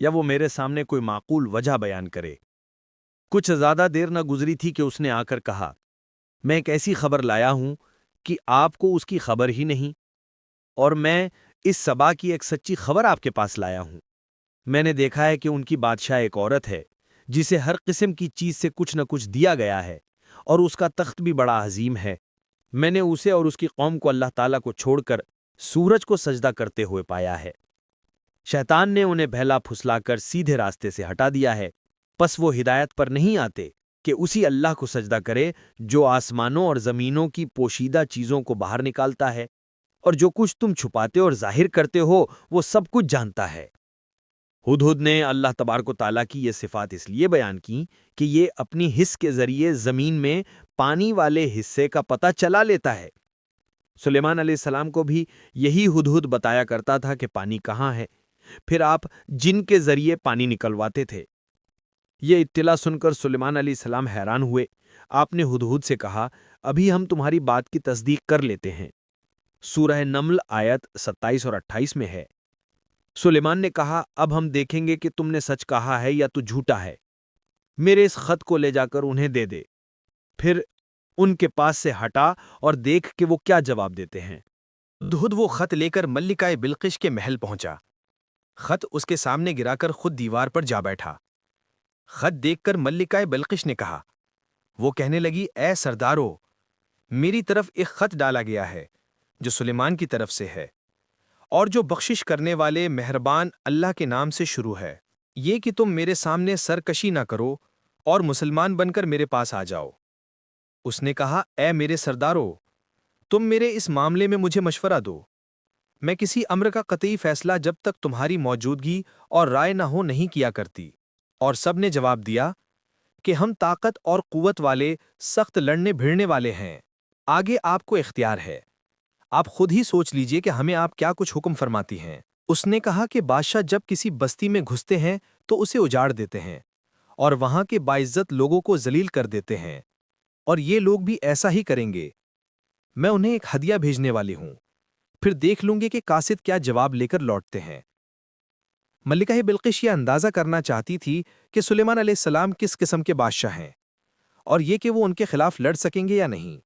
یا وہ میرے سامنے کوئی معقول وجہ بیان کرے۔ کچھ زیادہ دیر نہ گزری تھی کہ اس نے آ کر کہا، میں ایک ایسی خبر لایا ہوں کہ آپ کو اس کی خبر ہی نہیں، اور میں اس سبا کی ایک سچی خبر آپ کے پاس لایا ہوں۔ میں نے دیکھا ہے کہ ان کی بادشاہ ایک عورت ہے جسے ہر قسم کی چیز سے کچھ نہ کچھ دیا گیا ہے، اور اس کا تخت بھی بڑا عظیم ہے۔ میں نے اسے اور اس کی قوم کو اللہ تعالیٰ کو چھوڑ کر سورج کو سجدہ کرتے ہوئے پایا ہے۔ شیطان نے انہیں بہلا پھسلا کر سیدھے راستے سے ہٹا دیا ہے، پس وہ ہدایت پر نہیں آتے کہ اسی اللہ کو سجدہ کرے جو آسمانوں اور زمینوں کی پوشیدہ چیزوں کو باہر نکالتا ہے، اور جو کچھ تم چھپاتے اور ظاہر کرتے ہو وہ سب کچھ جانتا ہے۔ ہدہد نے اللہ تبارک و تعالیٰ کی یہ صفات اس لیے بیان کی کہ یہ اپنی حس کے ذریعے زمین میں پانی والے حصے کا پتہ چلا لیتا ہے۔ سلیمان علیہ السلام کو بھی یہی ہدہد بتایا کرتا تھا کہ پانی کہاں ہے، پھر آپ جن کے ذریعے پانی نکلواتے تھے۔ یہ اطلاع سن کر سلیمان علیہ السلام حیران ہوئے۔ آپ نے ہدہد سے کہا، ابھی ہم تمہاری بات کی تصدیق کر لیتے ہیں۔ سورہ نمل آیت 27 اور 28 میں ہے۔ سلیمان نے کہا، اب ہم دیکھیں گے کہ تم نے سچ کہا ہے یا تو جھوٹا ہے۔ میرے اس خط کو لے جا کر انہیں دے دے، پھر ان کے پاس سے ہٹا اور دیکھ کہ وہ کیا جواب دیتے ہیں۔ ہدہد وہ خط لے کر ملکہ بلقیس کے محل پہنچا۔ خط اس کے سامنے گرا کر خود دیوار پر جا بیٹھا۔ خط دیکھ کر ملکہ بلقیس نے کہا، وہ کہنے لگی، اے سردارو، میری طرف ایک خط ڈالا گیا ہے جو سلیمان کی طرف سے ہے، اور جو بخشش کرنے والے مہربان اللہ کے نام سے شروع ہے، یہ کہ تم میرے سامنے سرکشی نہ کرو اور مسلمان بن کر میرے پاس آ جاؤ۔ اس نے کہا، اے میرے سردارو، تم میرے اس معاملے میں مجھے مشورہ دو۔ میں کسی امر کا قطعی فیصلہ جب تک تمہاری موجودگی اور رائے نہ ہو نہیں کیا کرتی۔ اور سب نے جواب دیا کہ ہم طاقت اور قوت والے، سخت لڑنے بھیڑنے والے ہیں، آگے آپ کو اختیار ہے، آپ خود ہی سوچ لیجئے کہ ہمیں آپ کیا کچھ حکم فرماتی ہیں۔ اس نے کہا کہ بادشاہ جب کسی بستی میں گھستے ہیں تو اسے اجاڑ دیتے ہیں، اور وہاں کے باعزت لوگوں کو ذلیل کر دیتے ہیں، اور یہ لوگ بھی ایسا ہی کریں گے۔ میں انہیں ایک ہدیہ بھیجنے والی ہوں، پھر دیکھ لوں گے کہ قاصد کیا جواب لے کر لوٹتے ہیں۔ ملکہ بلقیس یہ اندازہ کرنا چاہتی تھی کہ سلیمان علیہ السلام کس قسم کے بادشاہ ہیں، اور یہ کہ وہ ان کے خلاف لڑ سکیں گے یا نہیں۔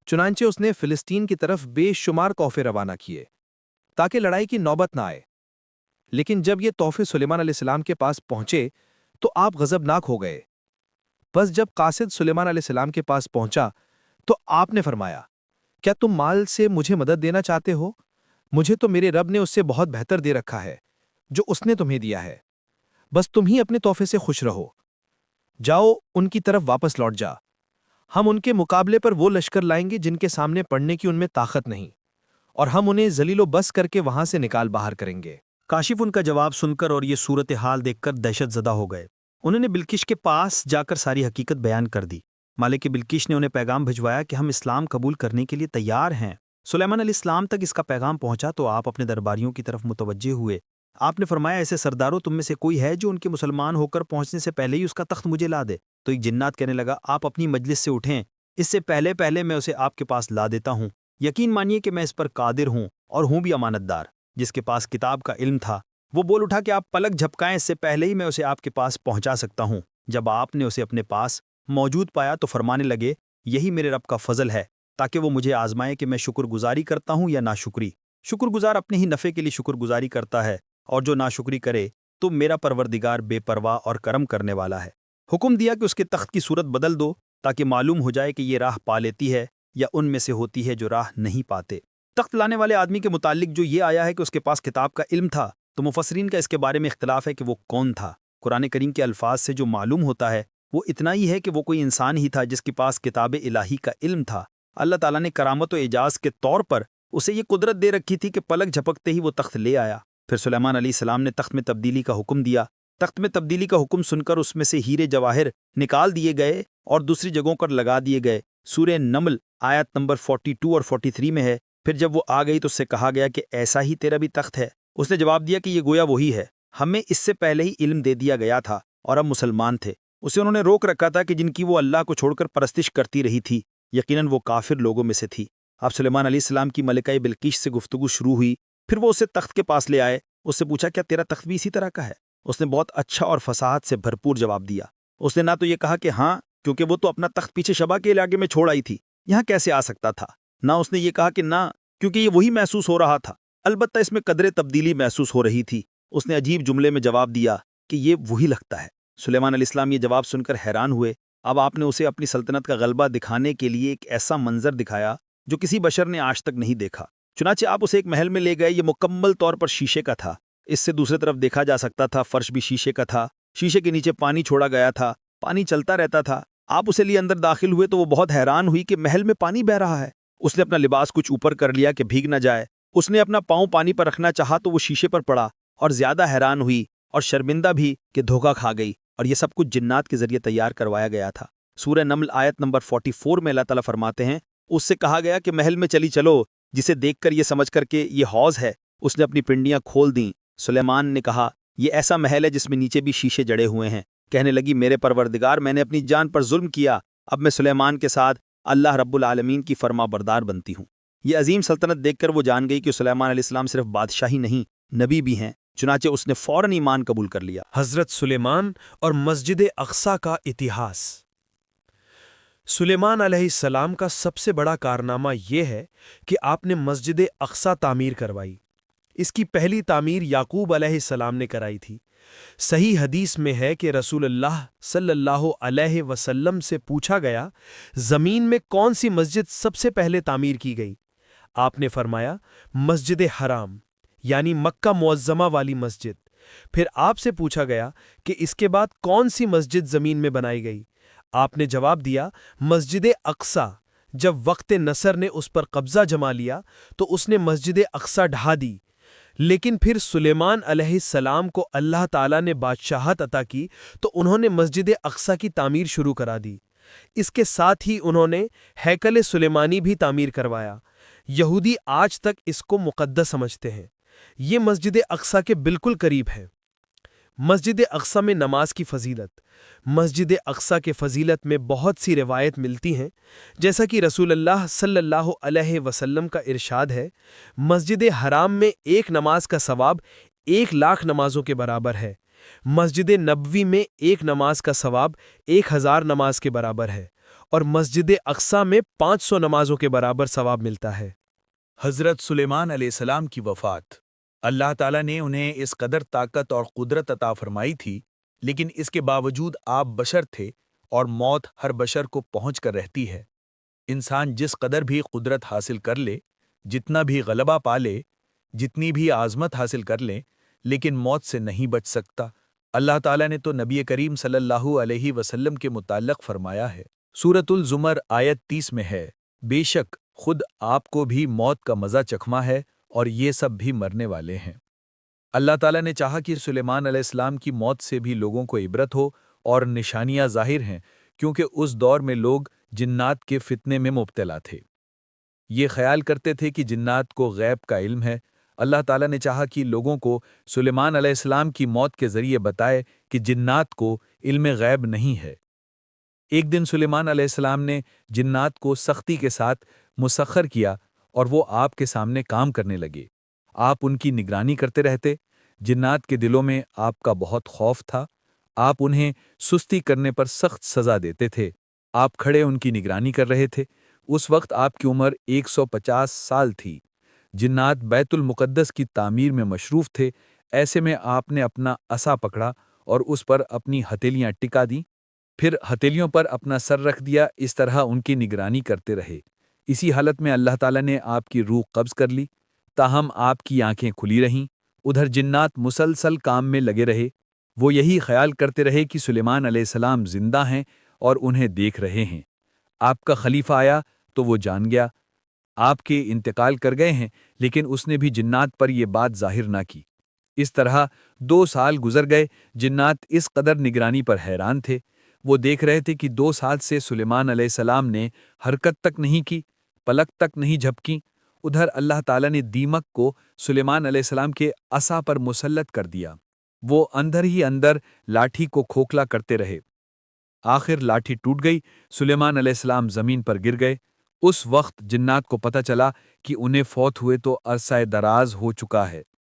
چنانچہ اس نے فلسطین کی طرف بے شمار تحفے روانہ کیے تاکہ لڑائی کی نوبت نہ آئے۔ لیکن جب یہ تحفے سلیمان علیہ السلام کے پاس پہنچے تو آپ غضبناک ہو گئے۔ بس جب قاصد سلیمان علیہ السلام کے پاس پہنچا تو آپ نے فرمایا، کیا تم مال سے مجھے مدد دینا چاہتے ہو؟ مجھے تو میرے رب نے اس سے بہت بہتر دے رکھا ہے جو اس نے تمہیں دیا ہے، بس تم ہی اپنے تحفے سے خوش رہو۔ جاؤ، ان کی طرف واپس لوٹ جا، ہم ان کے مقابلے پر وہ لشکر لائیں گے جن کے سامنے پڑنے کی ان میں طاقت نہیں، اور ہم انہیں ذلیل و بس کر کے وہاں سے نکال باہر کریں گے۔ کاشف ان کا جواب سن کر اور یہ صورتحال دیکھ کر دہشت زدہ ہو گئے۔ انہوں نے بلقیس کے پاس جا کر ساری حقیقت بیان کر دی۔ مالک بلقیس نے انہیں پیغام بھجوایا کہ ہم اسلام قبول کرنے کے لیے تیار ہیں۔ سلیمان علیہ السلام تک اس کا پیغام پہنچا تو آپ اپنے درباریوں کی طرف متوجہ ہوئے۔ آپ نے فرمایا، ایسے سرداروں تم میں سے کوئی ہے جو ان کے مسلمان ہو کر پہنچنے سے پہلے ہی اس کا تخت مجھے لا دے؟ تو ایک جنات کہنے لگا، آپ اپنی مجلس سے اٹھیں، اس سے پہلے میں اسے آپ کے پاس لا دیتا ہوں۔ یقین مانیے کہ میں اس پر قادر ہوں اور ہوں بھی امانت دار۔ جس کے پاس کتاب کا علم تھا وہ بول اٹھا کہ آپ پلک جھپکائیں، اس سے پہلے ہی میں اسے آپ کے پاس پہنچا سکتا ہوں۔ جب آپ نے اسے اپنے پاس موجود پایا تو فرمانے لگے، یہی میرے رب کا فضل ہے تاکہ وہ مجھے آزمائے کہ میں شکر گزاری کرتا ہوں یا ناشکری۔ شکر گزار اپنے ہی نفع کے لیے شکر گزاری کرتا ہے، اور جو ناشکری کرے تو میرا پروردگار بے پرواہ اور کرم کرنے والا ہے۔ حکم دیا کہ اس کے تخت کی صورت بدل دو تاکہ معلوم ہو جائے کہ یہ راہ پا لیتی ہے یا ان میں سے ہوتی ہے جو راہ نہیں پاتے۔ تخت لانے والے آدمی کے متعلق جو یہ آیا ہے کہ اس کے پاس کتاب کا علم تھا، تو مفسرین کا اس کے بارے میں اختلاف ہے کہ وہ کون تھا۔ قرآن کریم کے الفاظ سے جو معلوم ہوتا ہے وہ اتنا ہی ہے کہ وہ کوئی انسان ہی تھا جس کے پاس کتاب الہی کا علم تھا۔ اللہ تعالیٰ نے کرامت و اعجاز کے طور پر اسے یہ قدرت دے رکھی تھی کہ پلک جھپکتے ہی وہ تخت لے آیا۔ پھر سلیمان علیہ السلام نے تخت میں تبدیلی کا حکم دیا۔ تخت میں تبدیلی کا حکم سن کر اس میں سے ہیرے جواہر نکال دیے گئے اور دوسری جگہوں پر لگا دیے گئے۔ سورہ نمل آیت نمبر 42 اور 43 میں ہے۔ پھر جب وہ آ گئی تو اس سے کہا گیا کہ ایسا ہی تیرا بھی تخت ہے؟ اس نے جواب دیا کہ یہ گویا وہی ہے، ہمیں اس سے پہلے ہی علم دے دیا گیا تھا اور ہم مسلمان تھے۔ اسے انہوں نے روک رکھا تھا کہ جن کی وہ اللہ کو چھوڑ کر پرستش کرتی رہی تھی، یقیناً وہ کافر لوگوں میں سے تھی۔ اب سلیمان علیہ السلام کی ملکہ بلقیس سے گفتگو شروع ہوئی۔ پھر وہ اسے تخت کے پاس لے آئے، اس سے پوچھا، کیا تیرا تخت بھی اسی طرح کا ہے؟ اس نے بہت اچھا اور فصاحت سے بھرپور جواب دیا۔ اس نے نہ تو یہ کہا کہ ہاں کیونکہ وہ تو اپنا تخت پیچھے شبا کے علاقے میں چھوڑ آئی تھی، یہاں کیسے آ سکتا تھا، نہ اس نے یہ کہا کہ نہ کیونکہ یہ وہی محسوس ہو رہا تھا، البتہ اس میں قدرے تبدیلی محسوس ہو رہی تھی۔ اس نے عجیب جملے میں جواب دیا کہ یہ وہی لگتا ہے۔ سلیمان علیہ السلام یہ جواب سن کر حیران ہوئے۔ اب آپ نے اسے اپنی سلطنت کا غلبہ دکھانے کے لیے ایک ایسا منظر دکھایا جو کسی بشر نے آج تک نہیں دیکھا۔ چنانچہ آپ اسے ایک محل میں لے گئے، یہ مکمل طور پر شیشے کا تھا، اس سے دوسری طرف دیکھا جا سکتا تھا، فرش بھی شیشے کا تھا، شیشے کے نیچے پانی چھوڑا گیا تھا، پانی چلتا رہتا تھا۔ آپ اسے لیے اندر داخل ہوئے تو وہ بہت حیران ہوئی کہ محل میں پانی بہہ رہا ہے۔ اس نے اپنا لباس کچھ اوپر کر لیا کہ بھیگ نہ جائے۔ اس نے اپنا پاؤں پانی پر رکھنا چاہا تو وہ شیشے پر پڑا اور زیادہ حیران ہوئی اور شرمندہ بھی کہ دھوکہ کھا گئی، اور یہ سب کچھ جنات کے ذریعے تیار کروایا گیا تھا۔ سورہ نمل آیت نمبر 44 میں اللہ تعالیٰ فرماتے ہیں، اس سے کہا گیا کہ محل میں چلی چلو، جسے دیکھ کر یہ سمجھ کر کہ یہ حوض ہے، اس نے اپنی پنڈیاں کھول دیں۔ سلیمان نے کہا، یہ ایسا محل ہے جس میں نیچے بھی شیشے جڑے ہوئے ہیں۔ کہنے لگی، میرے پروردگار، میں نے اپنی جان پر ظلم کیا، اب میں سلیمان کے ساتھ اللہ رب العالمین کی فرما بردار بنتی ہوں۔ یہ عظیم سلطنت دیکھ کر وہ جان گئی کہ سلیمان علیہ السلام صرف بادشاہی نہیں، نبی بھی ہیں، چنانچہ اس نے فوراً ایمان قبول کر لیا۔ حضرت سلیمان اور مسجد اقصیٰ کا اتہاس۔ سلیمان علیہ السلام کا سب سے بڑا کارنامہ یہ ہے کہ آپ نے مسجد اقصیٰ تعمیر کروائی۔ اس کی پہلی تعمیر یعقوب علیہ السلام نے کرائی تھی۔ صحیح حدیث میں ہے کہ رسول اللہ صلی اللہ علیہ وسلم سے پوچھا گیا، زمین میں کون سی مسجد سب سے پہلے تعمیر کی گئی؟ آپ نے فرمایا، مسجد حرام، یعنی مکہ معظمہ والی مسجد۔ پھر آپ سے پوچھا گیا کہ اس کے بعد کون سی مسجد زمین میں بنائی گئی؟ آپ نے جواب دیا، مسجد اقصیٰ۔ جب وقت نصر نے اس پر قبضہ جما لیا تو اس نے مسجد اقصیٰ ڈھا دی۔ لیکن پھر سلیمان علیہ السلام کو اللہ تعالیٰ نے بادشاہت عطا کی تو انہوں نے مسجد اقصیٰ کی تعمیر شروع کرا دی۔ اس کے ساتھ ہی انہوں نے ہیکل سلیمانی بھی تعمیر کروایا۔ یہودی آج تک اس کو مقدس سمجھتے ہیں۔ یہ مسجد اقصیٰ کے بالکل قریب ہے۔ مسجد اقصیٰ میں نماز کی فضیلت۔ مسجد اقصیٰ کے فضیلت میں بہت سی روایت ملتی ہیں، جیسا کہ رسول اللہ صلی اللہ علیہ وسلم کا ارشاد ہے، مسجد حرام میں ایک نماز کا ثواب 1,00,000 نمازوں کے برابر ہے۔ مسجد نبوی میں ایک نماز کا ثواب 1000 نماز کے برابر ہے، اور مسجد اقصیٰ میں 500 نمازوں کے برابر ثواب ملتا ہے۔ حضرت سلیمان علیہ السلام کی وفات۔ اللہ تعالیٰ نے انہیں اس قدر طاقت اور قدرت عطا فرمائی تھی، لیکن اس کے باوجود آپ بشر تھے اور موت ہر بشر کو پہنچ کر رہتی ہے۔ انسان جس قدر بھی قدرت حاصل کر لے، جتنا بھی غلبہ پا لے، جتنی بھی عظمت حاصل کر لیں، لیکن موت سے نہیں بچ سکتا۔ اللہ تعالیٰ نے تو نبی کریم صلی اللہ علیہ وسلم کے متعلق فرمایا ہے، سورۃ الزمر آیت 30 میں ہے، بے شک خود آپ کو بھی موت کا مزہ چکھما ہے اور یہ سب بھی مرنے والے ہیں۔ اللہ تعالیٰ نے چاہا کہ سلیمان علیہ السلام کی موت سے بھی لوگوں کو عبرت ہو اور نشانیاں ظاہر ہیں، کیونکہ اس دور میں لوگ جنات کے فتنے میں مبتلا تھے۔ یہ خیال کرتے تھے کہ جنات کو غیب کا علم ہے۔ اللہ تعالیٰ نے چاہا کہ لوگوں کو سلیمان علیہ السلام کی موت کے ذریعے بتائے کہ جنات کو علم غیب نہیں ہے۔ ایک دن سلیمان علیہ السلام نے جنات کو سختی کے ساتھ مسخر کیا اور وہ آپ کے سامنے کام کرنے لگے۔ آپ ان کی نگرانی کرتے رہتے۔ جنات کے دلوں میں آپ کا بہت خوف تھا۔ آپ انہیں سستی کرنے پر سخت سزا دیتے تھے۔ آپ کھڑے ان کی نگرانی کر رہے تھے۔ اس وقت آپ کی عمر 150 سال تھی۔ جنات بیت المقدس کی تعمیر میں مصروف تھے۔ ایسے میں آپ نے اپنا عصا پکڑا اور اس پر اپنی ہتھیلیاں ٹکا دیں، پھر ہتھیلیوں پر اپنا سر رکھ دیا۔ اس طرح ان کی نگرانی کرتے رہے۔ اسی حالت میں اللہ تعالیٰ نے آپ کی روح قبض کر لی، تاہم آپ کی آنکھیں کھلی رہیں۔ ادھر جنات مسلسل کام میں لگے رہے۔ وہ یہی خیال کرتے رہے کہ سلیمان علیہ السلام زندہ ہیں اور انہیں دیکھ رہے ہیں۔ آپ کا خلیفہ آیا تو وہ جان گیا آپ کے انتقال کر گئے ہیں، لیکن اس نے بھی جنات پر یہ بات ظاہر نہ کی۔ اس طرح 2 سال گزر گئے۔ جنات اس قدر نگرانی پر حیران تھے۔ وہ دیکھ رہے تھے کہ 2 سال سے سلیمان علیہ السلام نے حرکت تک نہیں کی، پلک تک نہیں جھپکی۔ ادھر اللہ تعالیٰ نے دیمک کو سلیمان علیہ السلام کے عصا پر مسلط کر دیا۔ وہ اندر ہی اندر لاٹھی کو کھوکھلا کرتے رہے۔ آخر لاٹھی ٹوٹ گئی، سلیمان علیہ السلام زمین پر گر گئے۔ اس وقت جنات کو پتہ چلا کہ انہیں فوت ہوئے تو عرصہ دراز ہو چکا ہے۔